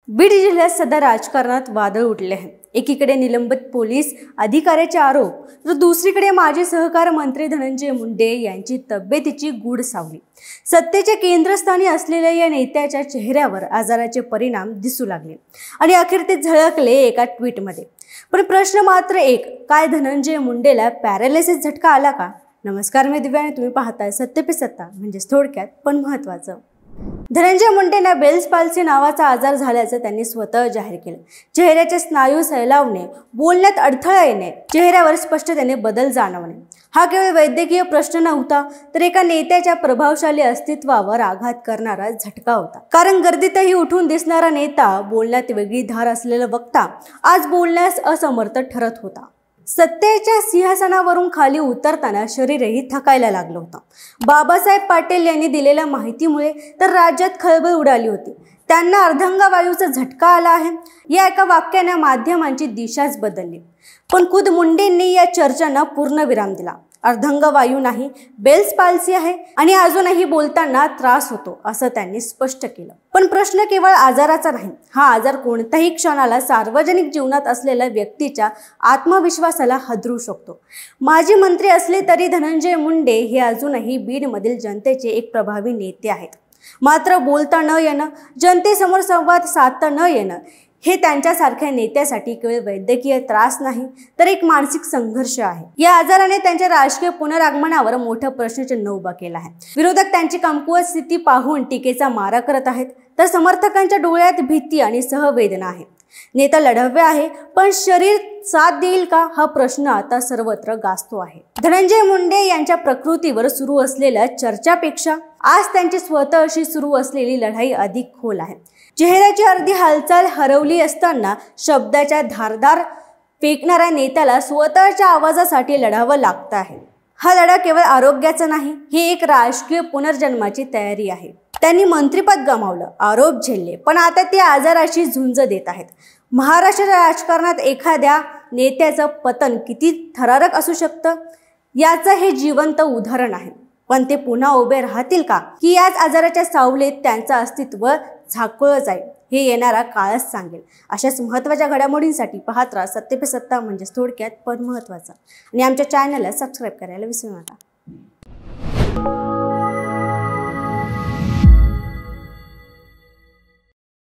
बीड जिल्ह्यात सध्या राजकारणात वादळ उठले आहे। एकीकडे निलंबित पोलीस अधिकाऱ्याचे आरोप तर दुसरीकडे माजी सहकार मंत्री धनंजय मुंडे यांची तब्येतीची गूढ सावली। सत्तेच्या केंद्रस्थानी असलेल्या या नेत्याच्या चेहऱ्यावर आजाराचे परिणाम दिसू लागले आणि अखेर ते झळकले एका ट्विटमध्ये। पण प्रश्न मात्र एक, काय धनंजय मुंडेला पॅरालिसिस झटका आला का? नमस्कार, मी दिव्या आणि तुम्ही पाहताय सत्य पे सत्ता, म्हणजे थोडक्यात पण महत्त्वाचं। धनंजय मुंडेंना बेल्स पाल्सी नावाचा आजार झाल्याचं त्यांनी स्वतः जाहीर केलं। चेहऱ्याचे स्नायू सैलावणे, बोलण्यात अडथळा येणे, चेहऱ्यावर स्पष्टतेने बदल जाणवणे हा केवळ वैद्यकीय प्रश्न नव्हता, तर एका नेत्याच्या प्रभावशाली अस्तित्वावर आघात करणारा झटका होता। कारण गर्दीतही उठून दिसणारा नेता, बोलण्यात वेगळी धार असलेला वक्ता आज बोलण्यास असमर्थ ठरत होता। सत्तेच्या सिंहासनावरून खाली उतरताना शरीरही थकायला लागलं होतं। बाबासाहेब पाटील यांनी दिलेल्या माहितीमुळे तर राज्यात खळबळ उडाली होती। त्यांना अर्धांगवायूचा झटका आला आहे या एका वाक्याने माध्यमांची दिशाच बदलली। पण खुद मुंडेंनी या चर्चांना पूर्णविराम दिला। अर्धांगवायू नाही, बेल्स पाल्सी आहे आणि अजूनही बोलताना त्रास होतो असं त्यांनी स्पष्ट केलं। पण प्रश्न केवळ आजाराचा नाही, हा आजार कोणत्याही क्षणाला सार्वजनिक जीवनात असलेल्या व्यक्तीच्या आत्मविश्वासाला हादरू शकतो। माजी मंत्री असले तरी धनंजय मुंडे हे अजूनही बीडमधील जनतेचे एक प्रभावी नेते आहेत। मात्र बोलता न येणं, जनतेसमोर संवाद साधता न येणं हे त्यांच्यासारख्या नेत्यासाठी केवळ वैद्यकीय त्रास नाही, तर एक मानसिक संघर्ष आहे। या आजाराने त्यांच्या राजकीय पुनरागमनावर मोठा प्रश्नचिन्ह उभा केला आहे। विरोधक त्यांची कमकुवत स्थिती पाहून टीकेचा मारा करत आहेत, तर समर्थकांच्या डोळ्यात भीती आणि सहवेदना आहे। नेता लढवय आहे, पण शरीर साथ देईल का हा प्रश्न आता सर्वत्र गाजतो आहे। धनंजय मुंडे यांच्या प्रकृतीवर सुरू असलेल्या चर्चापेक्षा आज त्यांची स्वतःशी सुरू असलेली लढाई अधिक खोल आहे। चेहऱ्याची अर्धी हालचाल हरवली असताना शब्दाच्या धारदार फेकणाऱ्या नेत्याला स्वतःच्या आवाजासाठी लढावं लागतं आहे। हा लढा केवळ आरोग्याचा नाही, ही एक राजकीय पुनर्जन्माची तयारी आहे। त्यांनी मंत्रिपद गमावलं, आरोप झेलले, पण आता ते आजाराशी झुंज देत आहेत। महाराष्ट्राच्या राजकारणात एखाद्या नेत्याचं पतन किती थरारक असू शकतं याचं हे जिवंत उदाहरण आहे। पण ते पुन्हा उभे राहतील का, की याच आजाराच्या सावलीत त्यांचं अस्तित्व झाकोळलं जाईल, हे येणारा काळच सांगेल। अशाच महत्त्वाच्या घडामोडींसाठी पाहत राहा सत्य पे सत्ता, म्हणजे थोडक्यात पण महत्त्वाचं। आणि आमच्या चॅनलला सबस्क्राईब करायला विसरू नका।